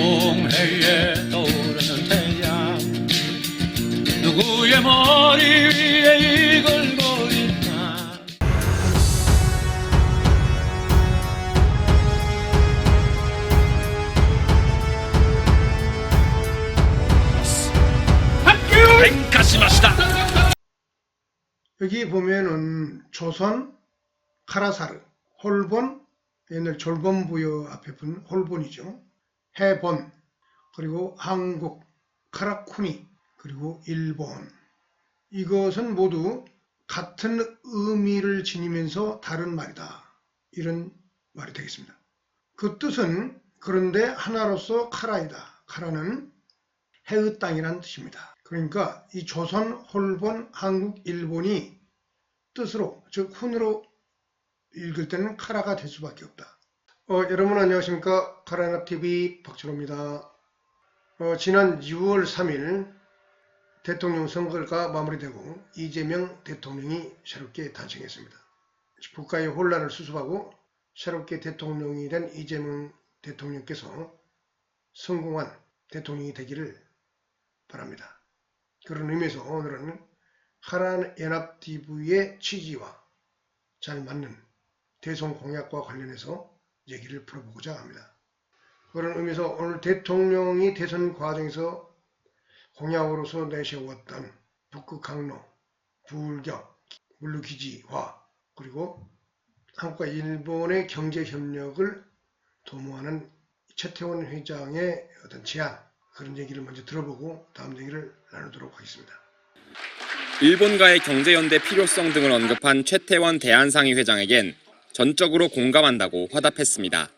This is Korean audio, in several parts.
동해에 떠오르는 태양 누구의 머리 위에 이글거릴까. 여기 보면은 조선, 카라사르, 홀본, 옛날 졸본부여 앞에 분 홀본이죠. 해본, 그리고 한국, 카라쿠니, 그리고 일본. 이것은 모두 같은 의미를 지니면서 다른 말이다. 이런 말이 되겠습니다. 그 뜻은 그런데 하나로서 카라이다. 카라는 해의 땅이란 뜻입니다. 그러니까 이 조선, 홀본, 한국, 일본이 뜻으로, 즉 훈으로 읽을 때는 카라가 될 수밖에 없다. 여러분 안녕하십니까. 카라연합TV 박준호입니다. 지난 6월 3일 대통령 선거가 마무리되고 이재명 대통령이 새롭게 탄생했습니다. 국가의 혼란을 수습하고 새롭게 대통령이 된 이재명 대통령께서 성공한 대통령이 되기를 바랍니다. 그런 의미에서 오늘은 카라연합TV의 취지와 잘 맞는 대선 공약과 관련해서 얘기를 풀어보고자 합니다. 그런 의미에서 오늘 대통령이 대선 과정에서 공약으로서 내세웠던 북극 항로, 불격, 물류기지화, 그리고 한국과 일본의 경제협력을 도모하는 최태원 회장의 어떤 제안, 그런 얘기를 먼저 들어보고 다음 얘기를 나누도록 하겠습니다. 일본과의 경제연대 필요성 등을 언급한 최태원 대한상의 회장에겐 전적으로 공감한다고 화답했습니다.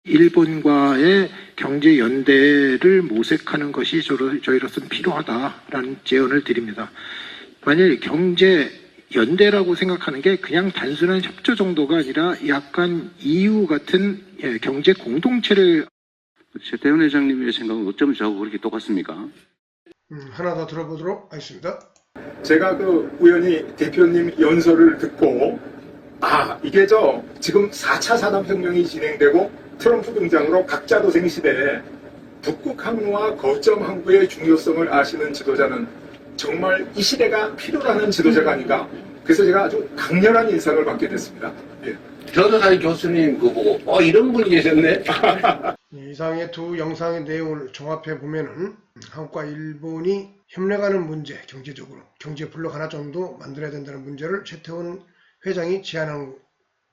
일본과의 경제연대를 모색하는 것이 저희로서는 필요하다라는 제언을 드립니다. 만일 경제연대라고 생각하는 게 그냥 단순한 협조 정도가 아니라 약간 EU 같은 경제 공동체를. 최태원 회장님의 생각은 어쩌면 저하고 그렇게 똑같습니까? 하나 더 들어보도록 하겠습니다. 제가 우연히 대표님 연설을 듣고 이게 지금 4차 산업혁명이 진행되고 트럼프 등장으로 각자도생 시대에 북극 항로와 거점 항구의 중요성을 아시는 지도자는 정말 이 시대가 필요로 하는 지도자가 아닌가. 그래서 제가 아주 강렬한 인상을 받게 됐습니다. 예. 전화사의 교수님 그거 보고 이런 분이 계셨네. 이상의 두 영상의 내용을 종합해 보면은 한국과 일본이 협력하는 문제, 경제적으로 경제블록 하나 정도 만들어야 된다는 문제를 최태원 회장이 제안한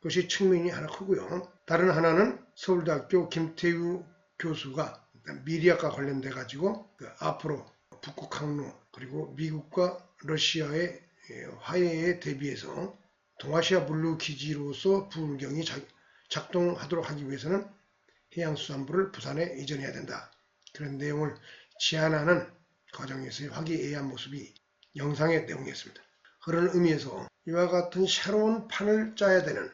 것이 측면이 하나 크고요. 다른 하나는 서울대학교 김태우 교수가 미리학과 관련돼 가지고 앞으로 북극 항로 그리고 미국과 러시아의 화해에 대비해서 동아시아 물류기지로서 불경이 작동하도록 하기 위해서는 해양수산부를 부산에 이전해야 된다. 그런 내용을 제안하는 과정에서의 화기애애한 모습이 영상의 내용이었습니다. 그런 의미에서 이와 같은 새로운 판을 짜야 되는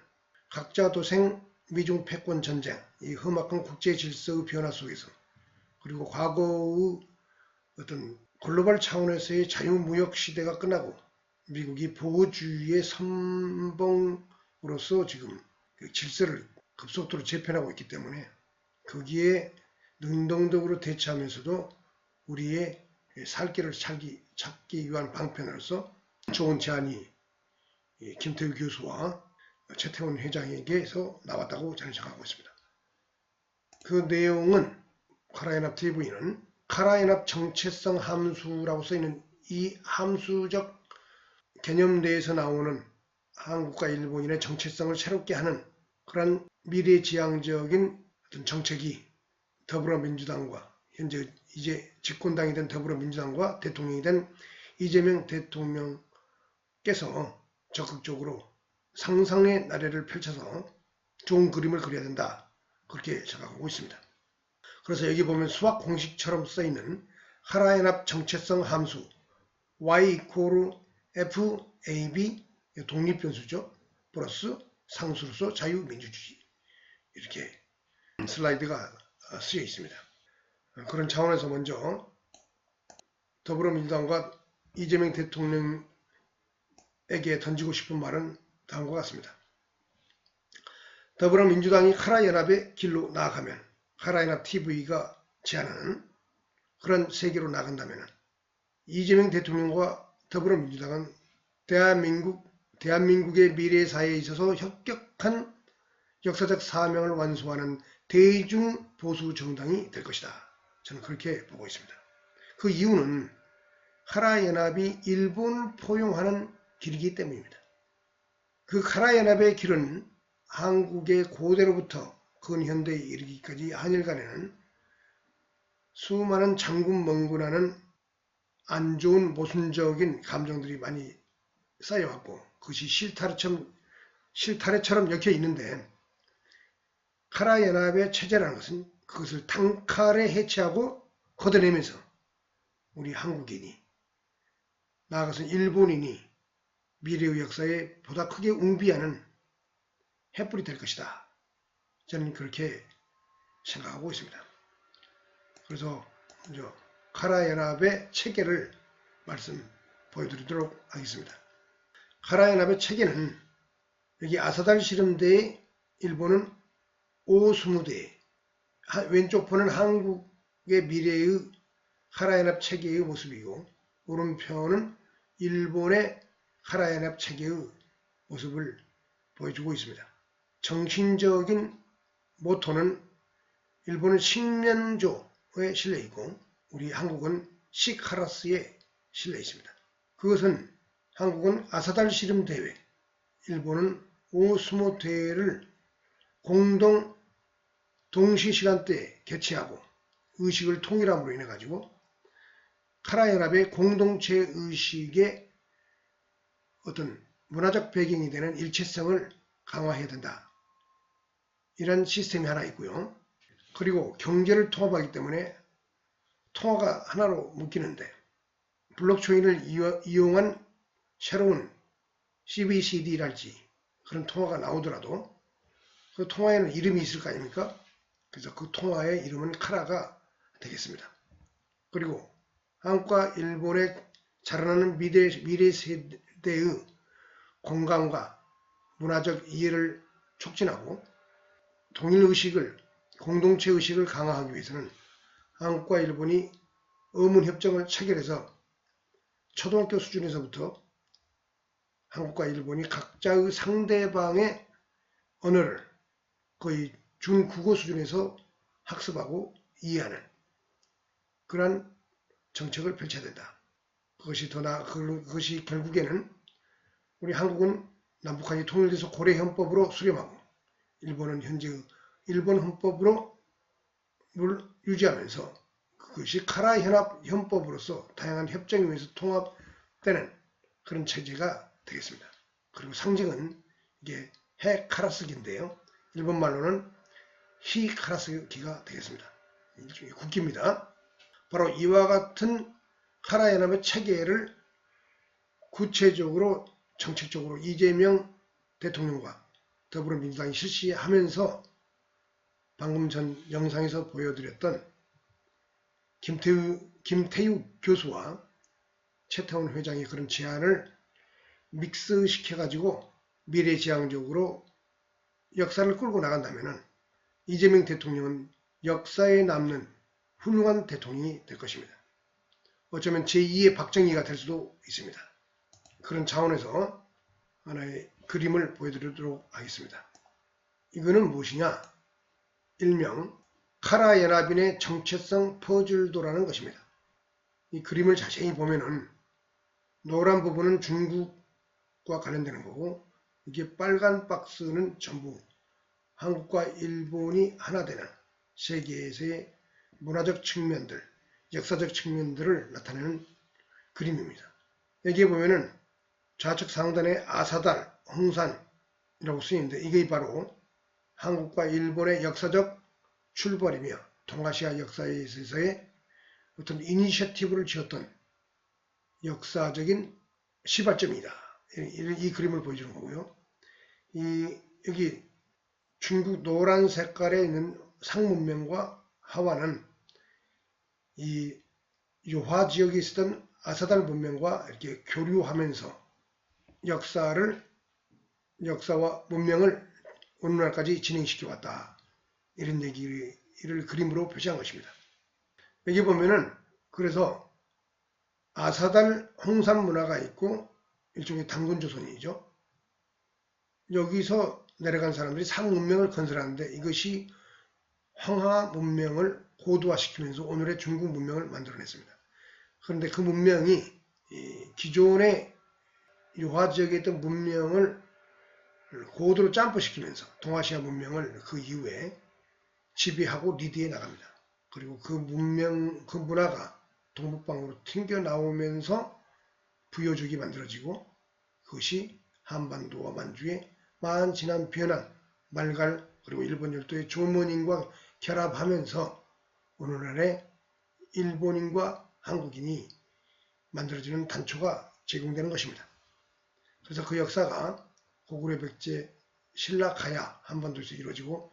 각자도생 미중 패권 전쟁, 이 험악한 국제 질서의 변화 속에서 그리고 과거의 어떤 글로벌 차원에서의 자유무역 시대가 끝나고 미국이 보호주의의 선봉으로서 지금 질서를 급속도로 재편하고 있기 때문에 거기에 능동적으로 대처하면서도 우리의 살 길을 찾기 위한 방편으로서 좋은 제안이 김태우 교수와 최태원 회장에게서 나왔다고 저는 생각하고 있습니다. 그 내용은 카라연합TV는 카라연합 정체성 함수라고 써있는 이 함수적 개념 내에서 나오는 한국과 일본인의 정체성을 새롭게 하는 그런 미래지향적인 어떤 정책이 더불어민주당과 현재 이제 집권당이 된 더불어민주당과 대통령이 된 이재명 대통령께서 적극적으로 상상의 나래를 펼쳐서 좋은 그림을 그려야 된다. 그렇게 생각하고 있습니다. 그래서 여기 보면 수학 공식처럼 써있는 카라연합 정체성 함수 y FAB 독립변수죠. 플러스 상수로서 자유민주주의 이렇게 슬라이드가 쓰여 있습니다. 그런 차원에서 먼저 더불어민주당과 이재명 대통령에게 던지고 싶은 말은 다음과 같습니다. 더불어민주당이 카라연합의 길로 나아가면 카라연합 TV가 제안하는 그런 세계로 나간다면 이재명 대통령과 더불어민주당은 대한민국의 미래 사회에 있어서 혁혁한 역사적 사명을 완수하는 대중 보수 정당이 될 것이다. 저는 그렇게 보고 있습니다. 그 이유는 카라연합이 일본을 포용하는 길이기 때문입니다. 그 카라연합의 길은 한국의 고대로부터 근현대에 이르기까지 한일 간에는 수많은 장군멍군하는 안 좋은 모순적인 감정들이 많이 쌓여왔고 그것이 실타래처럼 엮여 있는데 카라연합의 체제라는 것은 그것을 단칼에 해체하고 걷어내면서 우리 한국인이 나아가서 일본인이 미래의 역사에 보다 크게 웅비하는 횃불이 될 것이다. 저는 그렇게 생각하고 있습니다. 그래서 카라연합의 체계를 보여드리도록 하겠습니다. 카라연합의 체계는 여기 아사달 실험대에 일본은 오스무대, 왼쪽 편은 한국의 미래의 카라연합 체계의 모습이고 오른편은 일본의 카라연합 체계의 모습을 보여주고 있습니다. 정신적인 모토는 일본은 식면조에 실려 있고 우리 한국은 시카라스에 실려 있습니다. 그것은 한국은 아사달 씨름 대회, 일본은 오스모 대회를 공동 동시 시간대에 개최하고 의식을 통일함으로 인해 가지고 카라연합의 공동체 의식의 어떤 문화적 배경이 되는 일체성을 강화해야 된다. 이런 시스템이 하나 있고요. 그리고 경제를 통합하기 때문에 통화가 하나로 묶이는데 블록체인을 이용한 새로운 CBCD랄지 그런 통화가 나오더라도 그 통화에는 이름이 있을 거 아닙니까? 그래서 그 통화의 이름은 카라가 되겠습니다. 그리고 한국과 일본의 자라나는 미래 세대의 공감과 문화적 이해를 촉진하고 동일의식을, 공동체 의식을 강화하기 위해서는 한국과 일본이 의문협정을 체결해서 초등학교 수준에서부터 한국과 일본이 각자의 상대방의 언어를 거의 중국어 수준에서 학습하고 이해하는 그러한 정책을 펼쳐야 된다. 그것이 결국에는 우리 한국은 남북한이 통일돼서 고려헌법으로 수렴하고 일본은 현재 일본 헌법으로 유지하면서 그것이 카라연합 헌법으로서 다양한 협정에 의해서 통합되는 그런 체제가 되겠습니다. 그리고 상징은 이게 해카라스기인데요. 일본말로는 히카라스기가 되겠습니다. 일종의 국기입니다. 바로 이와 같은 카라연합의 체계를 구체적으로 정책적으로 이재명 대통령과 더불어민주당이 실시하면서 방금 전 영상에서 보여드렸던 김태우 교수와 최태원 회장의 그런 제안을 믹스시켜가지고 미래지향적으로 역사를 끌고 나간다면 이재명 대통령은 역사에 남는 훌륭한 대통령이 될 것입니다. 어쩌면 제2의 박정희가 될 수도 있습니다. 그런 차원에서 하나의 그림을 보여드리도록 하겠습니다. 이거는 무엇이냐? 일명 카라연합인의 정체성 퍼즐도라는 것입니다. 이 그림을 자세히 보면은 노란 부분은 중국과 관련되는 거고 이게 빨간 박스는 전부 한국과 일본이 하나 되는 세계에서의 문화적 측면들, 역사적 측면들을 나타내는 그림입니다. 여기에 보면은 좌측 상단에 아사달, 홍산이라고 쓰이는데 이게 바로 한국과 일본의 역사적 출발이며 동아시아 역사에 있어서의 어떤 이니셔티브를 지었던 역사적인 시발점이다. 이 그림을 보여주는 거고요. 여기 중국 노란 색깔에 있는 상문명과 하와는 이 요하 지역에 있었던 아사달 문명과 이렇게 교류하면서 역사와 문명을 오늘날까지 진행시켜 왔다. 이런 얘기의 이를 그림으로 표시한 것입니다. 여기 보면은 그래서 아사달 홍산 문화가 있고 일종의 당군 조선이죠. 여기서 내려간 사람들이 상문명을 건설하는데 이것이 황하 문명을 고도화시키면서 오늘의 중국 문명을 만들어냈습니다. 그런데 그 문명이 기존의 유화 지역에 있던 문명을 고도로 점프시키면서 동아시아 문명을 그 이후에 지배하고 리드해 나갑니다. 그리고 그 문명, 그 문화가 동북방으로 튕겨나오면서 부여족이 만들어지고 그것이 한반도와 만주의 만진한 변한 말갈 그리고 일본 열도의 조선인과 결합하면서 오늘날의 일본인과 한국인이 만들어지는 단초가 제공되는 것입니다. 그래서 그 역사가 고구려 백제 신라 가야 한반도에서 이루어지고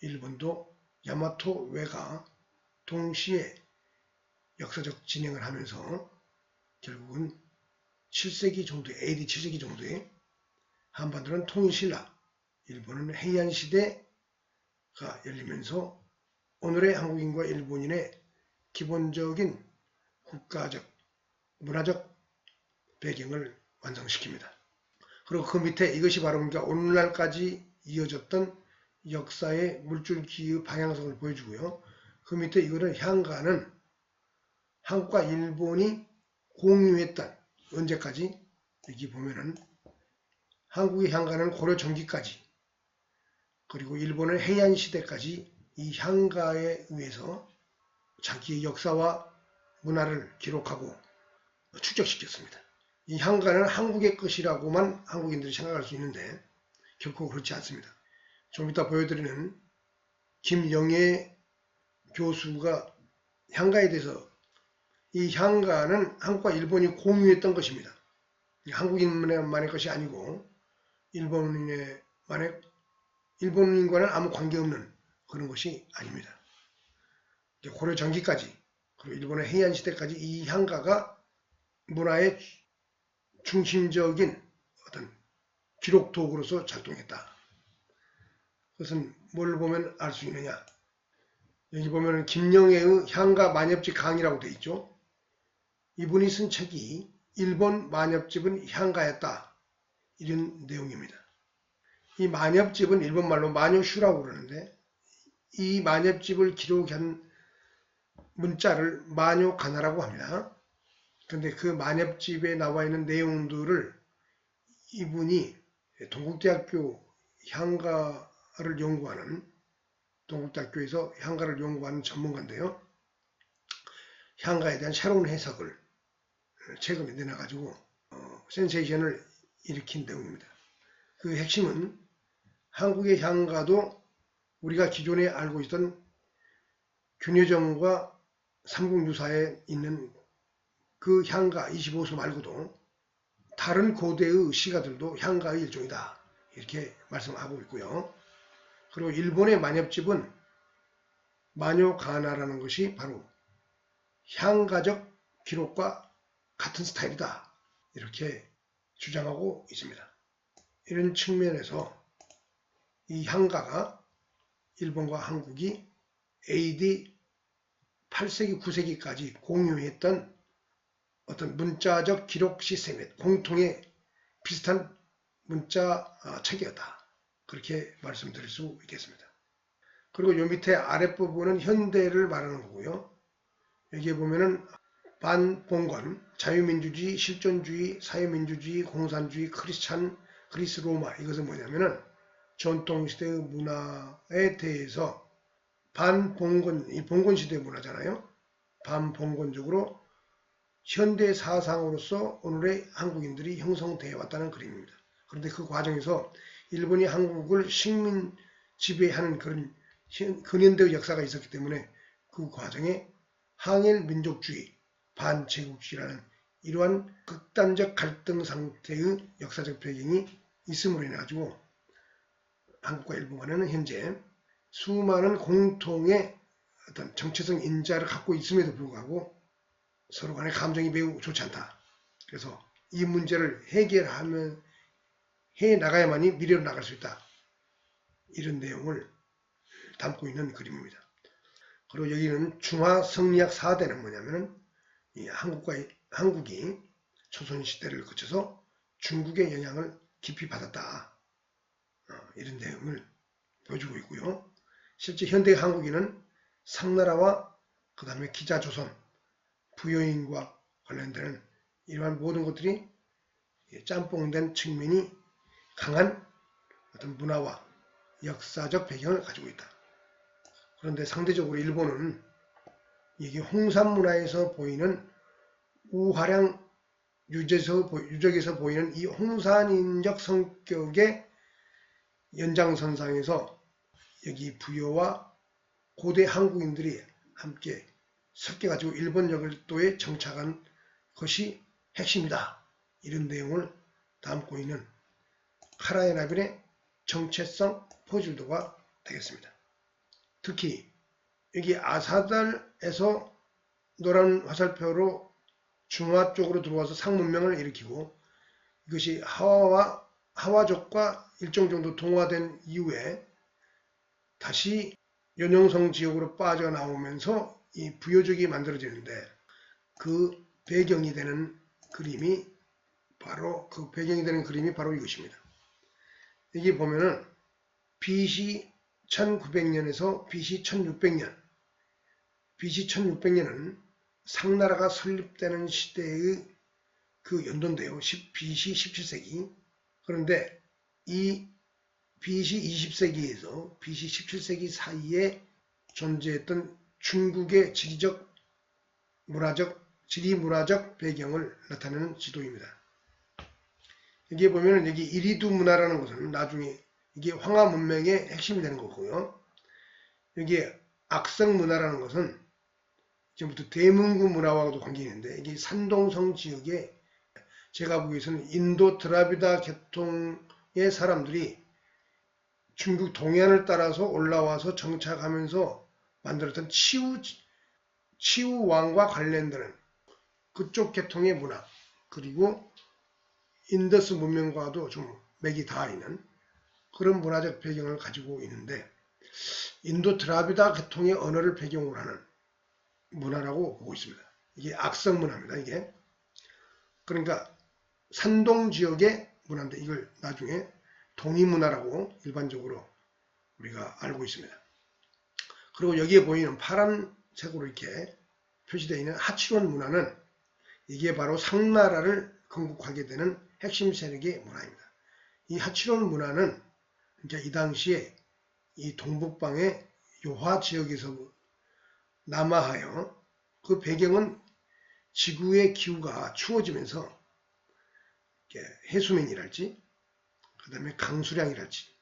일본도 야마토 외가 동시에 역사적 진행을 하면서 결국은 7세기 정도에 AD 7세기 정도에 한반도는 통일신라, 일본은 해이안시대가 열리면서 오늘의 한국인과 일본인의 기본적인 국가적, 문화적 배경을 완성시킵니다. 그리고 그 밑에 이것이 바로 그러니까 오늘날까지 이어졌던 역사의 물줄기의 방향성을 보여주고요. 그 밑에 이거는 향가는 한국과 일본이 공유했던 언제까지 여기 보면은 한국의 향가는 고려 전기까지 그리고 일본은 해안 시대까지 이 향가에 의해서 자기의 역사와 문화를 기록하고 축적시켰습니다. 이 향가는 한국의 것이라고만 한국인들이 생각할 수 있는데 결코 그렇지 않습니다. 좀 이따 보여드리는 김영애 교수가 향가에 대해서 이 향가는 한국과 일본이 공유했던 것입니다. 한국인만의 것이 아니고 일본인과는 아무 관계없는 그런 것이 아닙니다. 고려 전기까지 그리고 일본의 해안 시대까지 이 향가가 문화의 중심적인 어떤 기록 도구로서 작동했다. 그것은 뭘 보면 알 수 있느냐? 여기 보면 김영애의 향가 만엽집 강의라고 되어 있죠. 이분이 쓴 책이 일본 만엽집은 향가였다. 이런 내용입니다. 이 만엽집은 일본말로 마녀슈라고 그러는데 이 만엽집을 기록한 문자를 마녀가나라고 합니다. 그런데 그 만엽집에 나와 있는 내용들을 이분이 동국대학교 향가를 연구하는 동국대학교에서 향가를 연구하는 전문가인데요. 향가에 대한 새로운 해석을 최근에 내놔가지고 센세이션을 일으킨 내용입니다. 그 핵심은 한국의 향가도 우리가 기존에 알고 있던 균여정과 삼국유사에 있는 그 향가 25수 말고도 다른 고대의 시가들도 향가의 일종이다. 이렇게 말씀하고 있고요. 그리고 일본의 만엽집은 마녀가나라는 것이 바로 향가적 기록과 같은 스타일이다. 이렇게 주장하고 있습니다. 이런 측면에서 이 향가가 일본과 한국이 AD 8세기, 9세기까지 공유했던 어떤 문자적 기록 시스템의 공통의 비슷한 문자 체계였다. 그렇게 말씀드릴 수 있겠습니다. 그리고 요 밑에 아랫부분은 현대를 말하는 거고요. 여기에 보면은 반봉건, 자유민주주의, 실존주의, 사회민주주의, 공산주의, 크리스찬, 그리스 로마 이것은 뭐냐면은 전통시대의 문화에 대해서 반봉건, 이 봉건시대의 문화잖아요. 반봉건적으로 현대 사상으로서 오늘의 한국인들이 형성되어 왔다는 그림입니다. 그런데 그 과정에서 일본이 한국을 식민 지배하는 그런 근현대의 역사가 있었기 때문에 그 과정에 항일 민족주의, 반제국주의라는 이러한 극단적 갈등 상태의 역사적 배경이 있음으로 인해 가지고 한국과 일본 간에는 현재 수많은 공통의 어떤 정체성 인자를 갖고 있음에도 불구하고 서로 간의 감정이 매우 좋지 않다. 그래서 이 문제를 해결하면 해 나가야만이 미래로 나갈 수 있다. 이런 내용을 담고 있는 그림입니다. 그리고 여기는 중화 성리학 4대는 뭐냐면은 이 한국이 조선시대를 거쳐서 중국의 영향을 깊이 받았다. 이런 내용을 보여주고 있고요. 실제 현대 한국인은 상나라와 그 다음에 기자조선, 부여인과 관련되는 이러한 모든 것들이 짬뽕된 측면이 강한 어떤 문화와 역사적 배경을 가지고 있다. 그런데 상대적으로 일본은 이게 홍산 문화에서 보이는 우화량 유적에서 보이는 이 홍산인적 성격의 연장선상에서 여기 부여와 고대 한국인들이 함께 섞여가지고 일본 열도에 정착한 것이 핵심이다. 이런 내용을 담고 있는 카라의 나빌의 정체성 포질도가 되겠습니다. 특히 여기 아사달에서 노란 화살표로 중화 쪽으로 들어와서 상문명을 일으키고 이것이 하와족과 일정 정도 동화된 이후에 다시 연용성 지역으로 빠져나오면서 이 부여족이 만들어지는데 그 배경이 되는 그림이 바로 이것입니다. 여기 보면은 BC 1900년에서 BC 1600년, BC 1600년은 상나라가 설립되는 시대의 그 연도인데요. BC 17세기. 그런데 이 BC 20세기에서 BC 17세기 사이에 존재했던 중국의 지리문화적 배경을 나타내는 지도입니다. 여기에 보면은 여기 이리두 문화라는 것은 나중에 이게 황하 문명의 핵심이 되는 거고요. 여기에 악성 문화라는 것은 지금부터 대문구 문화와도 관계 있는데 이게 산동성 지역에 제가 보기에서는 인도 드라비다 계통의 사람들이 중국 동해안을 따라서 올라와서 정착하면서 만들었던 치우왕과 관련되는 그쪽 계통의 문화, 그리고 인더스 문명과도 좀 맥이 닿아 있는 그런 문화적 배경을 가지고 있는데 인도 드라비다 계통의 언어를 배경으로 하는 문화라고 보고 있습니다. 이게 악성 문화입니다. 이게 그러니까 산동 지역의 문화인데 이걸 나중에 동이문화라고 일반적으로 우리가 알고 있습니다. 그리고 여기에 보이는 파란색으로 이렇게 표시되어 있는 하치론 문화는 이게 바로 상나라를 건국하게 되는 핵심 세력의 문화입니다. 이 하치론 문화는 이제 이 당시에 이 동북방의 요하 지역에서 남하하여 그 배경은 지구의 기후가 추워지면서 해수면이랄지 그 다음에 강수량이랄지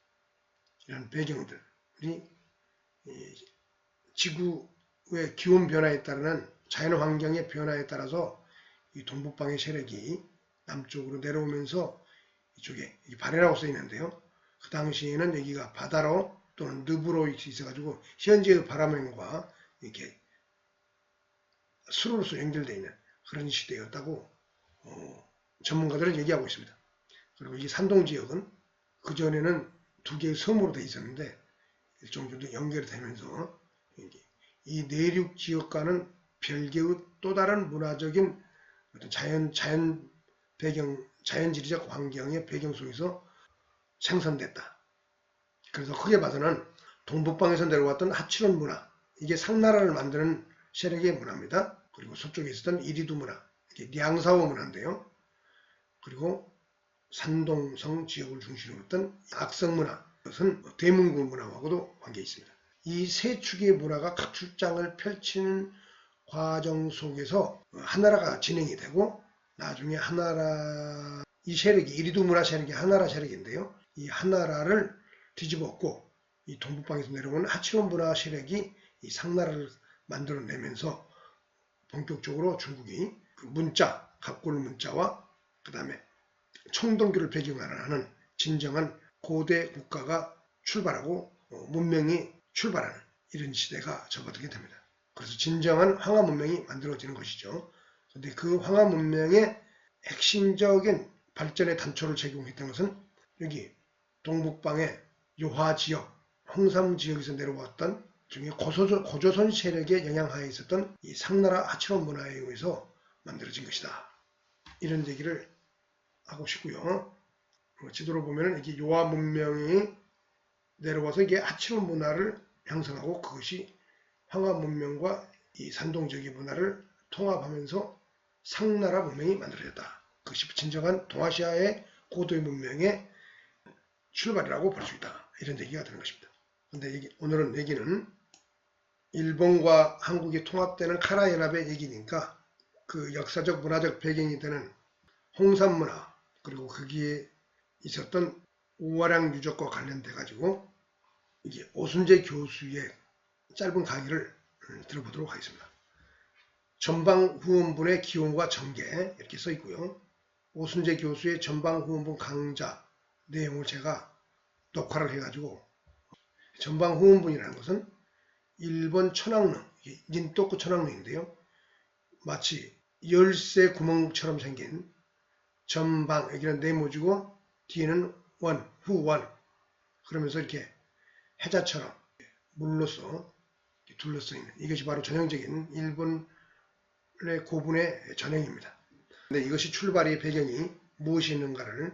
이런 배경들이 지구의 기온 변화에 따르는 자연 환경의 변화에 따라서 이 동북방의 세력이 남쪽으로 내려오면서 이쪽에 발해라고 써 있는데요. 그 당시에는 여기가 바다로 또는 늪으로 있어가지고 현재의 바람과 이렇게 수로로서 연결되어 있는 그런 시대였다고 전문가들은 얘기하고 있습니다. 그리고 이 산동 지역은 그전에는 두 개의 섬으로 되어 있었는데 일정 정도 연결이 되면서 이 내륙 지역과는 별개의 또 다른 문화적인 어떤 자연 배경, 자연지리적 환경의 배경 속에서 생성됐다. 그래서 크게 봐서는 동북방에서 내려왔던 하치론 문화, 이게 상나라를 만드는 세력의 문화입니다. 그리고 서쪽에 있었던 이리두 문화, 이게 량사오 문화인데요. 그리고 산동성 지역을 중심으로 했던 악성 문화, 이것은 대문구 문화하고도 관계 있습니다. 이 세 축의 문화가 각 출장을 펼치는 과정 속에서 하나라가 진행이 되고 나중에 하나라 이 세력이 이리두 문화 세력이 하나라 세력인데요. 이 하나라를 뒤집었고 이 동북방에서 내려오는 하치론 문화 세력이 이 상나라를 만들어내면서 본격적으로 중국이 그 문자, 갑골 문자와 그 다음에 청동교를 배경으로 하는 진정한 고대 국가가 출발하고 문명이 출발하는 이런 시대가 접어들게 됩니다. 그래서 진정한 황하 문명이 만들어지는 것이죠. 그런데 그 황하 문명의 핵심적인 발전의 단초를 제공했던 것은 여기 동북방의 요하 지역, 홍삼 지역에서 내려왔던 중에 고조선 세력의 영향하에 있었던 이 상나라 아치론 문화에 의해서 만들어진 것이다. 이런 얘기를 하고 싶고요. 지도로 보면 이게 요하 문명이 내려와서 이게 아치론 문화를 형성하고 그것이 황하 문명과 이 산동적인 문화를 통합하면서 상나라 문명이 만들어졌다. 그것이 진정한 동아시아의 고도의 문명의 출발이라고 볼 수 있다. 이런 얘기가 되는 것입니다. 그런데 오늘은 얘기는 일본과 한국이 통합되는 카라 연합의 얘기니까 그 역사적 문화적 배경이 되는 홍산 문화 그리고 거기에 있었던 우화량 유적과 관련돼 가지고 이게 오순재 교수의 짧은 강의를 들어보도록 하겠습니다. 전방후원분의 기원과 전개 이렇게 써 있고요. 오순재 교수의 전방후원분 강좌 내용을 제가 녹화를 해가지고 전방후원분이라는 것은 일본 천왕릉, 닌토쿠 천왕릉인데요. 마치 열쇠 구멍처럼 생긴 전방, 여기는 네모지고 뒤에는 원, 후원 그러면서 이렇게 해자처럼 물로써 둘러싸 있는 이것이 바로 전형적인 일본의 고분의 전형입니다. 근데 이것이 출발의 배경이 무엇이 있는가를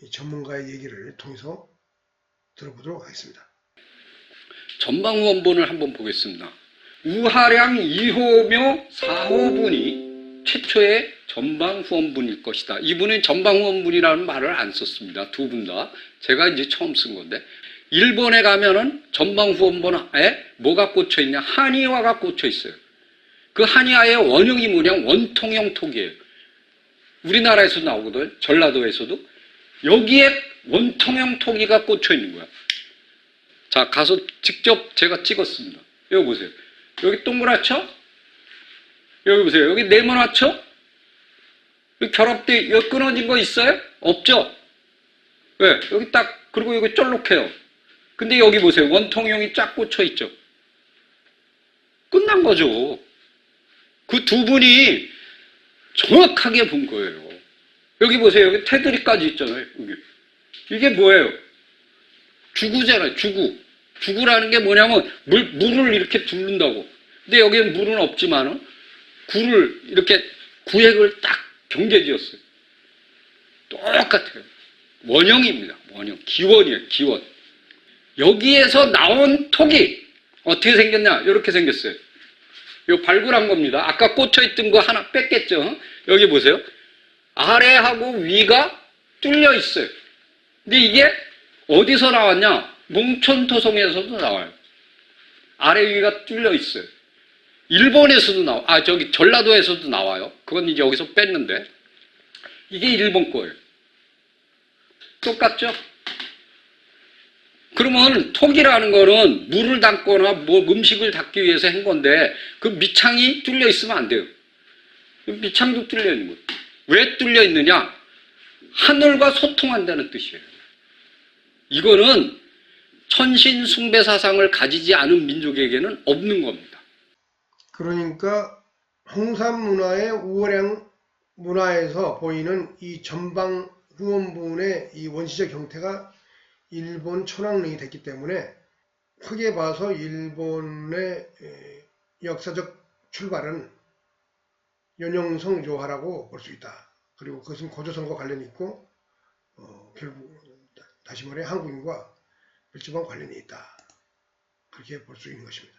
이 전문가의 얘기를 통해서 들어보도록 하겠습니다. 전방후원본을 한번 보겠습니다. 우하량 2호묘 4호분이 최초의 전방후원분일 것이다. 이분은 전방후원분이라는 말을 안 썼습니다. 두 분 다. 제가 이제 처음 쓴 건데. 일본에 가면은 전방후원본에 뭐가 꽂혀 있냐? 한의화가 꽂혀 있어요. 그 한의화의 원형이 뭐냐? 원통형 톡이에요. 우리나라에서도 나오거든. 전라도에서도. 여기에 원통형 토기가 꽂혀 있는 거야. 자, 가서 직접 제가 찍었습니다. 여기 보세요. 여기 동그랗죠? 여기 보세요. 여기 네모나죠? 여기 결합돼, 여기 끊어진 거 있어요? 없죠? 왜? 여기 딱, 그리고 여기 쫄록해요. 근데 여기 보세요. 원통형이 쫙 꽂혀 있죠? 끝난 거죠. 그 두 분이 정확하게 본 거예요. 여기 보세요. 여기 테두리까지 있잖아요. 여기. 이게 뭐예요? 주구잖아요. 주구. 주구라는 게 뭐냐면 물을 이렇게 두른다고. 근데 여기는 물은 없지만은 구를 이렇게 구획을 딱 경계지었어요. 똑같아요. 원형입니다. 원형. 기원이에요. 기원. 여기에서 나온 톡이 어떻게 생겼냐? 이렇게 생겼어요. 이거 발굴한 겁니다. 아까 꽂혀있던 거 하나 뺐겠죠? 여기 보세요. 아래하고 위가 뚫려 있어요. 근데 이게 어디서 나왔냐? 몽촌토성에서도 나와요. 아래 위가 뚫려 있어요. 일본에서도 저기 전라도에서도 나와요. 그건 이제 여기서 뺐는데. 이게 일본 거예요. 똑같죠? 그러면 톡이라는 거는 물을 담거나 뭐 음식을 담기 위해서 한 건데 그 밑창이 뚫려 있으면 안 돼요. 밑창도 뚫려 있는 거예요. 왜 뚫려 있느냐? 하늘과 소통한다는 뜻이에요. 이거는 천신 숭배 사상을 가지지 않은 민족에게는 없는 겁니다. 그러니까 홍산 문화의 우월양 문화에서 보이는 이 전방 후원분의 이 원시적 형태가 일본 천왕릉이 됐기 때문에 크게 봐서 일본의 역사적 출발은 연용성 요하라고 볼 수 있다. 그리고 그것은 고조선과 관련이 있고 결국 다시 말해 한국인과 멸치와 관련이 있다. 그렇게 볼 수 있는 것입니다.